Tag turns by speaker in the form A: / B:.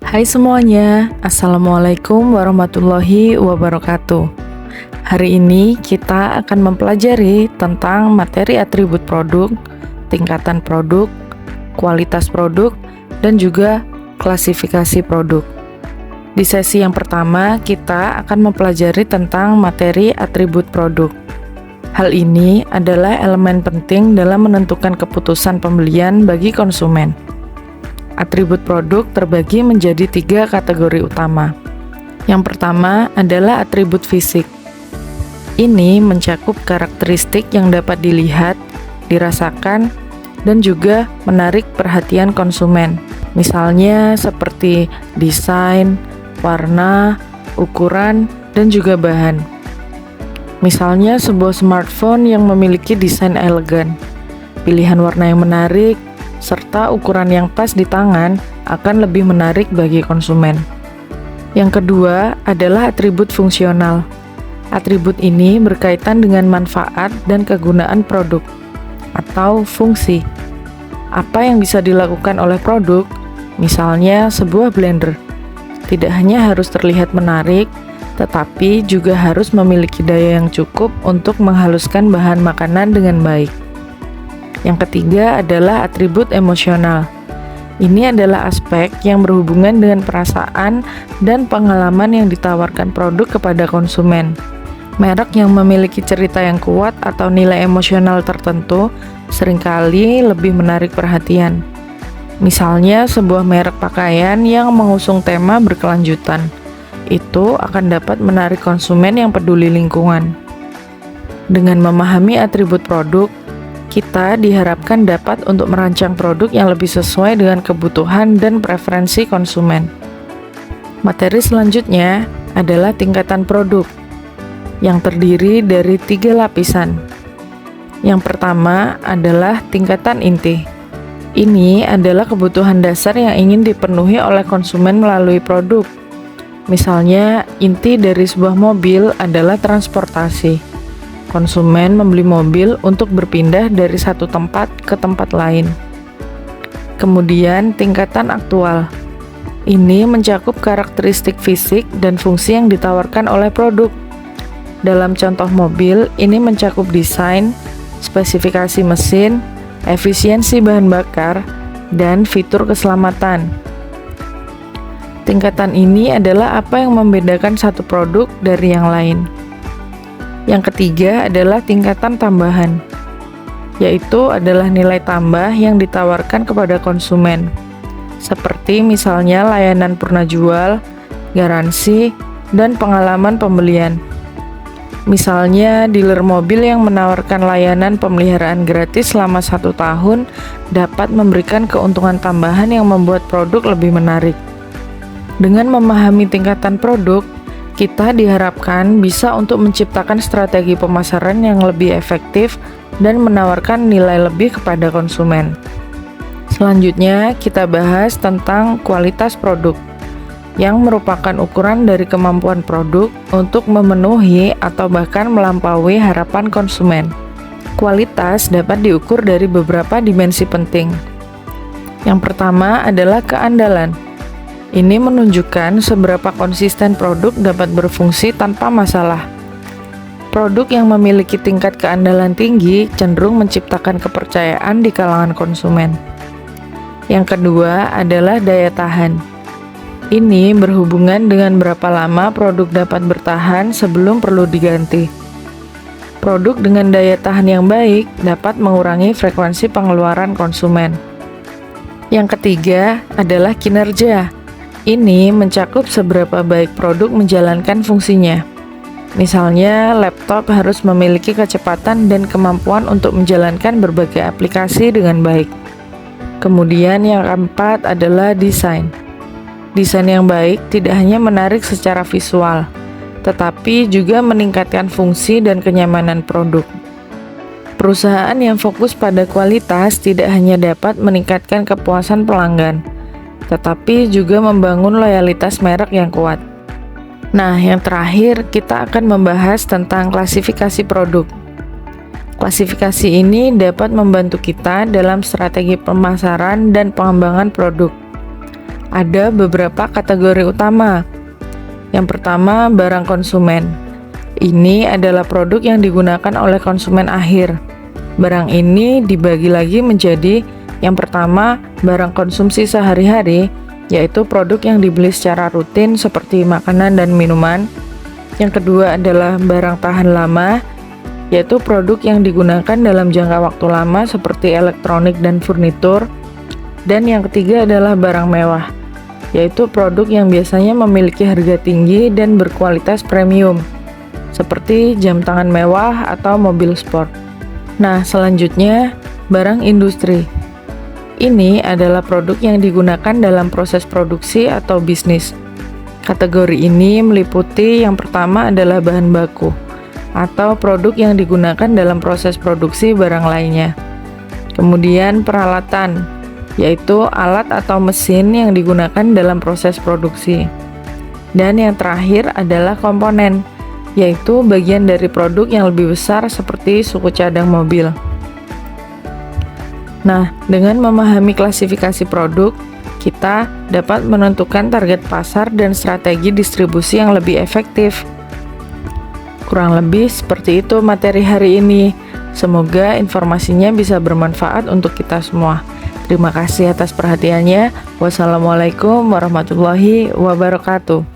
A: Hai semuanya, Assalamualaikum warahmatullahi wabarakatuh. Hari ini kita akan mempelajari tentang materi atribut produk, tingkatan produk, kualitas produk, dan juga klasifikasi produk. Di sesi yang pertama, kita akan mempelajari tentang materi atribut produk. Hal ini adalah elemen penting dalam menentukan keputusan pembelian bagi konsumen. Atribut produk terbagi menjadi 3 kategori utama. Yang pertama adalah atribut fisik. Ini mencakup karakteristik yang dapat dilihat, dirasakan, dan juga menarik perhatian konsumen. Misalnya seperti desain, warna, ukuran, dan juga bahan. Misalnya sebuah smartphone yang memiliki desain elegan, pilihan warna yang menarik, serta ukuran yang pas di tangan akan lebih menarik bagi konsumen. Yang kedua adalah atribut fungsional. Atribut ini berkaitan dengan manfaat dan kegunaan produk atau fungsi. Apa yang bisa dilakukan oleh produk, misalnya sebuah blender, tidak hanya harus terlihat menarik, tetapi juga harus memiliki daya yang cukup untuk menghaluskan bahan makanan dengan baik. Yang ketiga adalah atribut emosional. Ini adalah aspek yang berhubungan dengan perasaan dan pengalaman yang ditawarkan produk kepada konsumen. Merek yang memiliki cerita yang kuat atau nilai emosional tertentu seringkali lebih menarik perhatian. Misalnya sebuah merek pakaian yang mengusung tema berkelanjutan. Itu akan dapat menarik konsumen yang peduli lingkungan. Dengan memahami atribut produk, kita diharapkan dapat untuk merancang produk yang lebih sesuai dengan kebutuhan dan preferensi konsumen. Materi selanjutnya adalah tingkatan produk, yang terdiri dari 3 lapisan. Yang pertama adalah tingkatan inti. Ini adalah kebutuhan dasar yang ingin dipenuhi oleh konsumen melalui produk. Misalnya, inti dari sebuah mobil adalah transportasi. Konsumen membeli mobil untuk berpindah dari satu tempat ke tempat lain. Kemudian, tingkatan aktual. Ini mencakup karakteristik fisik dan fungsi yang ditawarkan oleh produk. Dalam contoh mobil, ini mencakup desain, spesifikasi mesin, efisiensi bahan bakar, dan fitur keselamatan. Tingkatan ini adalah apa yang membedakan satu produk dari yang lain. Yang ketiga adalah tingkatan tambahan, yaitu adalah nilai tambah yang ditawarkan kepada konsumen, seperti misalnya layanan purna jual, garansi, dan pengalaman pembelian. Misalnya, dealer mobil yang menawarkan layanan pemeliharaan gratis selama 1 tahun dapat memberikan keuntungan tambahan yang membuat produk lebih menarik. Dengan memahami tingkatan produk, kita diharapkan bisa untuk menciptakan strategi pemasaran yang lebih efektif dan menawarkan nilai lebih kepada konsumen. Selanjutnya, kita bahas tentang kualitas produk, yang merupakan ukuran dari kemampuan produk untuk memenuhi atau bahkan melampaui harapan konsumen. Kualitas dapat diukur dari beberapa dimensi penting. Yang pertama adalah keandalan. Ini menunjukkan seberapa konsisten produk dapat berfungsi tanpa masalah. Produk yang memiliki tingkat keandalan tinggi cenderung menciptakan kepercayaan di kalangan konsumen. Yang kedua adalah daya tahan. Ini berhubungan dengan berapa lama produk dapat bertahan sebelum perlu diganti. Produk dengan daya tahan yang baik dapat mengurangi frekuensi pengeluaran konsumen. Yang ketiga adalah kinerja. Ini mencakup seberapa baik produk menjalankan fungsinya. Misalnya, laptop harus memiliki kecepatan dan kemampuan untuk menjalankan berbagai aplikasi dengan baik. Kemudian yang keempat adalah desain. Desain yang baik tidak hanya menarik secara visual, tetapi juga meningkatkan fungsi dan kenyamanan produk. Perusahaan yang fokus pada kualitas tidak hanya dapat meningkatkan kepuasan pelanggan, tetapi juga membangun loyalitas merek yang kuat. Nah, yang terakhir kita akan membahas tentang klasifikasi produk. Klasifikasi ini dapat membantu kita dalam strategi pemasaran dan pengembangan produk. Ada beberapa kategori utama. Yang pertama, barang konsumen. Ini adalah produk yang digunakan oleh konsumen akhir. Barang ini dibagi lagi menjadi yang pertama, barang konsumsi sehari-hari, yaitu produk yang dibeli secara rutin seperti makanan dan minuman. Yang kedua adalah barang tahan lama, yaitu produk yang digunakan dalam jangka waktu lama seperti elektronik dan furnitur. Dan yang ketiga adalah barang mewah, yaitu produk yang biasanya memiliki harga tinggi dan berkualitas premium, seperti jam tangan mewah atau mobil sport. Nah, selanjutnya, barang industri. Ini adalah produk yang digunakan dalam proses produksi atau bisnis. Kategori ini meliputi yang pertama adalah bahan baku, atau produk yang digunakan dalam proses produksi barang lainnya. Kemudian peralatan, yaitu alat atau mesin yang digunakan dalam proses produksi. Dan yang terakhir adalah komponen, yaitu bagian dari produk yang lebih besar seperti suku cadang mobil. Nah, dengan memahami klasifikasi produk, kita dapat menentukan target pasar dan strategi distribusi yang lebih efektif. Kurang lebih seperti itu materi hari ini. Semoga informasinya bisa bermanfaat untuk kita semua. Terima kasih atas perhatiannya. Wassalamualaikum warahmatullahi wabarakatuh.